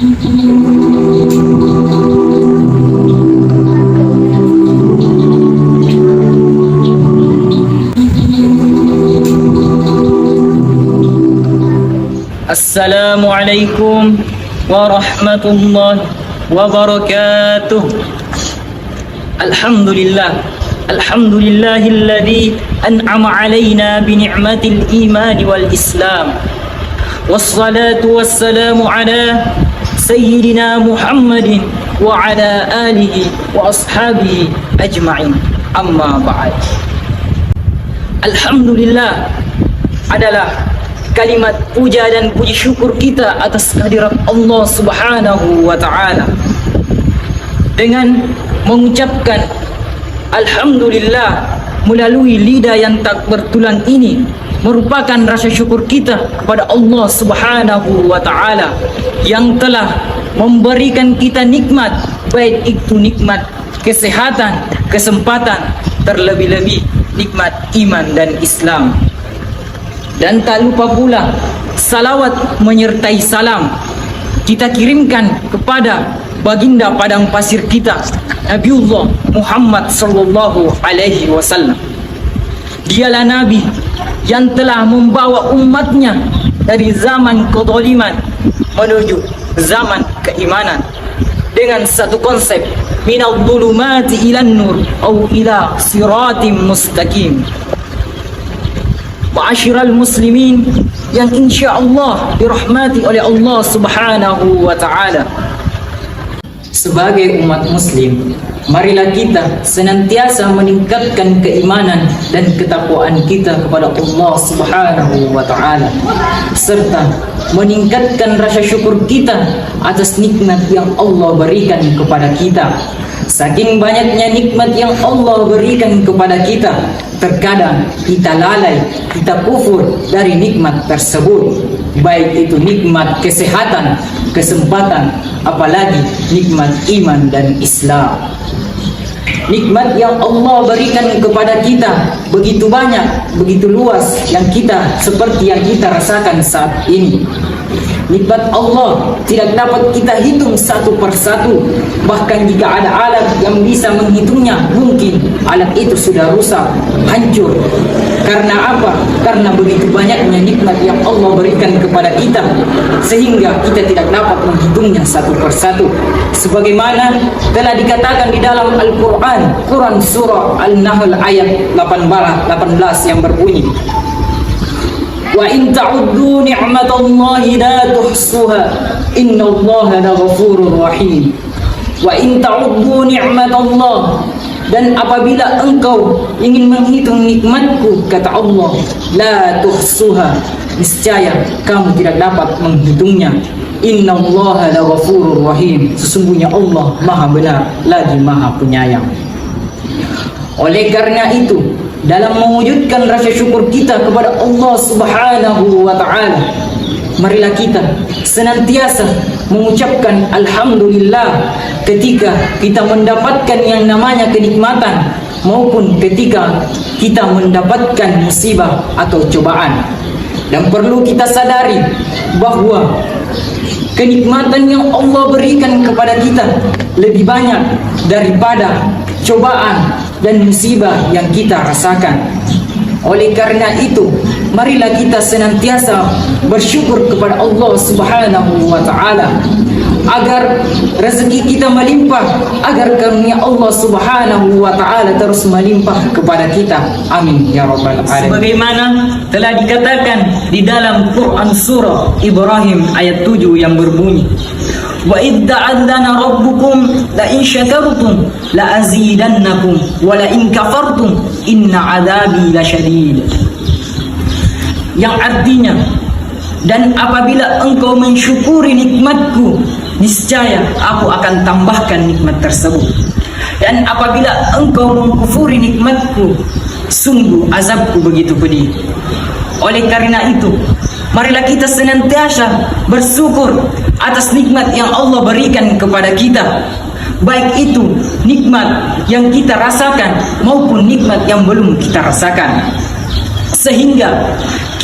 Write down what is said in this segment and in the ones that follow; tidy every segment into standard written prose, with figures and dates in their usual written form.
Assalamualaikum warahmatullahi wabarakatuh. Alhamdulillahilladzi an'ama 'alaina bi ni'matil iman wal islam. Wassalatu wassalamu ala sayyidina Muhammadin wa ala alihi wa ashabihi ajma'in. Amma ba'd. Alhamdulillah adalah kalimat puja dan puji syukur kita atas kehadirat Allah Subhanahu wa ta'ala. Dengan mengucapkan alhamdulillah melalui lidah yang tak bertulang ini merupakan rasa syukur kita kepada Allah Subhanahu wa ta'ala yang telah memberikan kita nikmat, baik itu nikmat kesehatan, kesempatan, terlebih-lebih nikmat iman dan Islam. Dan tak lupa pula salawat menyertai salam kita kirimkan kepada baginda padang pasir kita, Nabiullah Muhammad sallallahu alaihi wasallam. Dialah nabi yang telah membawa umatnya dari zaman kezaliman menuju zaman keimanan dengan satu konsep minal dhulumati ilan nur au ila siratim mustaqim. Ma'asyiral muslimin yang insyaallah dirahmati oleh Allah Subhanahu wa ta'ala. Sebagai umat muslim, marilah kita senantiasa meningkatkan keimanan dan ketakwaan kita kepada Allah Subhanahu wa ta'ala, serta meningkatkan rasa syukur kita atas nikmat yang Allah berikan kepada kita. Saking banyaknya nikmat yang Allah berikan kepada kita, terkadang kita lalai, kita kufur dari nikmat tersebut, baik itu nikmat kesehatan, kesempatan, apalagi nikmat iman dan Islam. Nikmat yang Allah berikan kepada kita begitu banyak, begitu luas, yang kita seperti yang kita rasakan saat ini. Nikmat Allah tidak dapat kita hitung satu persatu. Bahkan jika ada alat yang bisa menghitungnya, mungkin alat itu sudah rusak, hancur. Karena apa? Karena begitu banyaknya nikmat yang Allah berikan kepada kita, sehingga kita tidak dapat menghitungnya satu persatu. Sebagaimana telah dikatakan di dalam Al-Quran, Quran Surah Al-Nahl ayat 18 yang berbunyi, wa in ta'uddu ni'matallahi la tuhsuha innallaha laghafurur rahim. Wa in ta'uddu ni'matallah, dan apabila engkau ingin menghitung nikmatku, kata Allah, la tuhsuha, niscaya kamu tidak dapat menghitungnya. Innallaha laghafurur rahim, sesungguhnya Allah Maha benar lagi Maha penyayang. Oleh karena itu, dalam mewujudkan rasa syukur kita kepada Allah Subhanahu wa ta'ala, marilah kita senantiasa mengucapkan alhamdulillah ketika kita mendapatkan yang namanya kenikmatan, maupun ketika kita mendapatkan musibah atau cobaan. Dan perlu kita sadari bahwa kenikmatan yang Allah berikan kepada kita lebih banyak daripada cobaan dan musibah yang kita rasakan. Oleh karena itu, marilah kita senantiasa bersyukur kepada Allah Subhanahu wa ta'ala, agar rezeki kita melimpah, agar karunia Allah Subhanahu wa ta'ala terus melimpah kepada kita. Amin ya rabbal alamin. Sebagaimana telah dikatakan di dalam Quran surah Ibrahim ayat 7 yang berbunyi, wa idh ta'adzana rabbukum la in syakartum la azidannakum wa la in kafartum inna adzabi lasyadid. Yang artinya, dan apabila engkau mensyukuri nikmatku, niscaya aku akan tambahkan nikmat tersebut. Dan apabila engkau mengkufuri nikmatku, sungguh azabku begitu pedih. Oleh karena itu, marilah kita senantiasa bersyukur atas nikmat yang Allah berikan kepada kita, baik itu nikmat yang kita rasakan maupun nikmat yang belum kita rasakan, sehingga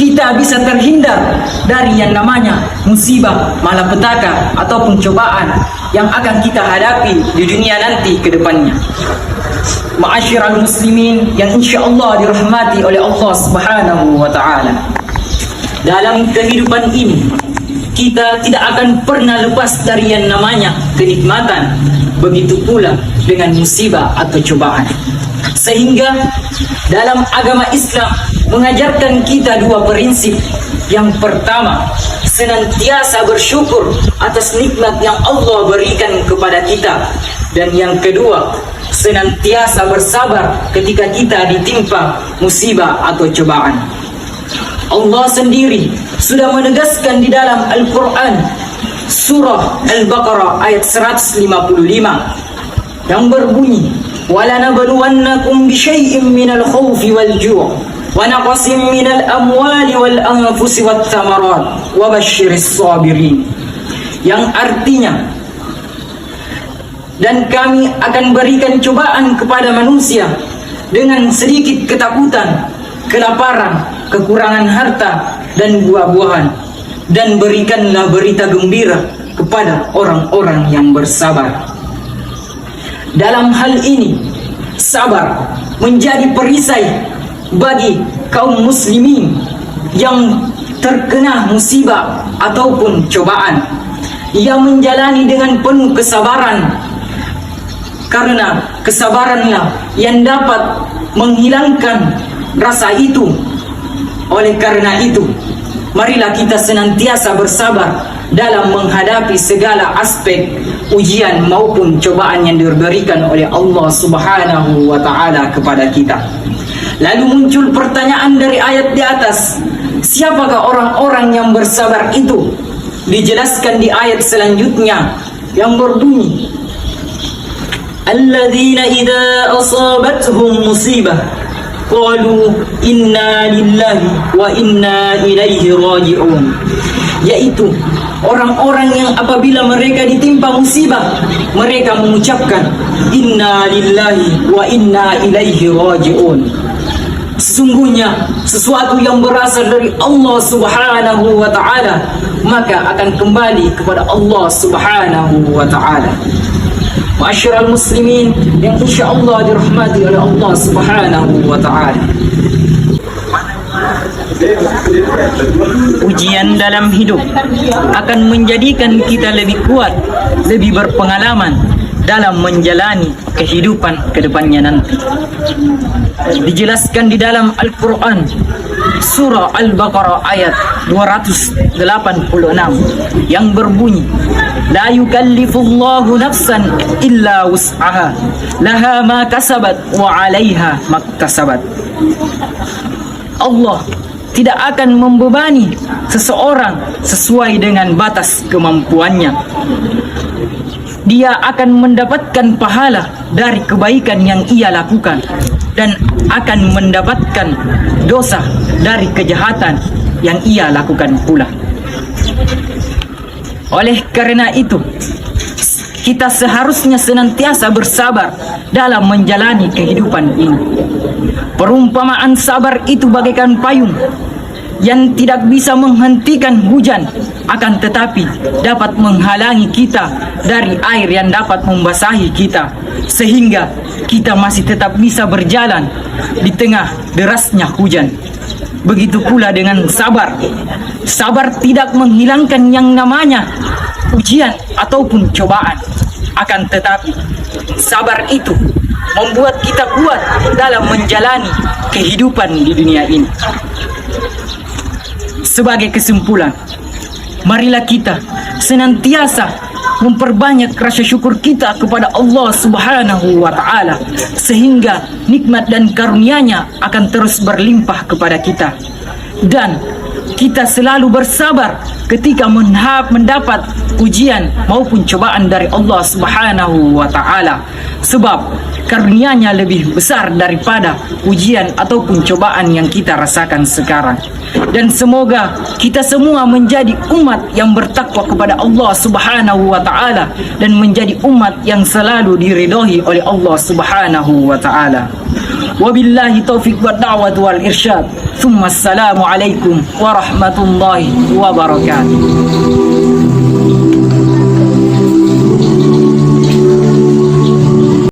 kita bisa terhindar dari yang namanya musibah, malapetaka ataupun cobaan yang akan kita hadapi di dunia nanti ke depannya. Ma'asyiral muslimin yang insyaallah dirahmati oleh Allah Subhanahu wa taala. Dalam kehidupan ini kita tidak akan pernah lepas dari yang namanya kenikmatan, begitu pula dengan musibah atau cobaan. Sehingga dalam agama Islam mengajarkan kita dua prinsip. Yang pertama, senantiasa bersyukur atas nikmat yang Allah berikan kepada kita. Dan yang kedua, senantiasa bersabar ketika kita ditimpa musibah atau cobaan. Allah sendiri sudah menegaskan di dalam Al-Quran surah Al-Baqarah ayat 155 yang berbunyi, وَلَنَبْلُوَنَّكُمْ بِشَيْءٍ مِّنَ الْخَوْفِ وَالْجُوعِ وَنَقْصٍ مِّنَ الْأَمْوَالِ وَالْأَنفُسِ وَالثَّمَرَاتِ وَبَشِّرِ الصَّابِرِينَ, yang artinya, dan kami akan berikan cobaan kepada manusia dengan sedikit ketakutan, kelaparan, kekurangan harta dan buah-buahan, dan berikanlah berita gembira kepada orang-orang yang bersabar. Dalam hal ini, sabar menjadi perisai bagi kaum muslimin yang terkena musibah ataupun cobaan. Ia menjalani dengan penuh kesabaran, karena kesabaranlah yang dapat menghilangkan rasa itu. Oleh karena itu, marilah kita senantiasa bersabar dalam menghadapi segala aspek ujian maupun cobaan yang diberikan oleh Allah Subhanahu wa taala kepada kita. Lalu muncul pertanyaan dari ayat di atas, siapakah orang-orang yang bersabar itu? Dijelaskan di ayat selanjutnya yang berbunyi, alladzina idza asabatuhum musibah qalu inna lillahi wa inna ilaihi raji'un, yaitu orang-orang yang apabila mereka ditimpa musibah, mereka mengucapkan inna lillahi wa inna ilaihi raji'un. Sesungguhnya sesuatu yang berasal dari Allah Subhanahu wa taala, maka akan kembali kepada Allah Subhanahu wa taala. Ma'asyiral muslimin yang insyaallah dirahmati oleh Allah Subhanahu wa taala. Ujian dalam hidup akan menjadikan kita lebih kuat, lebih berpengalaman dalam menjalani kehidupan ke depannya nanti. Dijelaskan di dalam Al-Quran surah Al-Baqarah ayat 286 yang berbunyi, la yukallifullahu nafsan illa wus'aha laha ma kasabat wa 'alaiha maktasabat. Allah tidak akan membebani seseorang sesuai dengan batas kemampuannya. Dia akan mendapatkan pahala dari kebaikan yang ia lakukan dan akan mendapatkan dosa dari kejahatan yang ia lakukan pula. Oleh karena itu, kita seharusnya senantiasa bersabar dalam menjalani kehidupan ini. Perumpamaan sabar itu bagaikan payung yang tidak bisa menghentikan hujan, akan tetapi dapat menghalangi kita dari air yang dapat membasahi kita, sehingga kita masih tetap bisa berjalan di tengah derasnya hujan. Begitu pula dengan sabar. Sabar tidak menghilangkan yang namanya ujian ataupun cobaan, akan tetapi sabar itu membuat kita kuat dalam menjalani kehidupan di dunia ini. Sebagai kesimpulan, marilah kita senantiasa memperbanyak rasa syukur kita kepada Allah Subhanahu wa taala, sehingga nikmat dan karunia-Nya akan terus berlimpah kepada kita. Dan kita selalu bersabar ketika mendapat ujian maupun cobaan dari Allah Subhanahu wa taala, sebab karunia-Nya lebih besar daripada ujian ataupun cobaan yang kita rasakan sekarang. Dan semoga kita semua menjadi umat yang bertakwa kepada Allah Subhanahu wa taala dan menjadi umat yang selalu diridhai oleh Allah Subhanahu wa taala. Wabillahi taufiq wa da'wat wal irsyad. Thumma assalamu alaikum warahmatullahi wabarakatuh.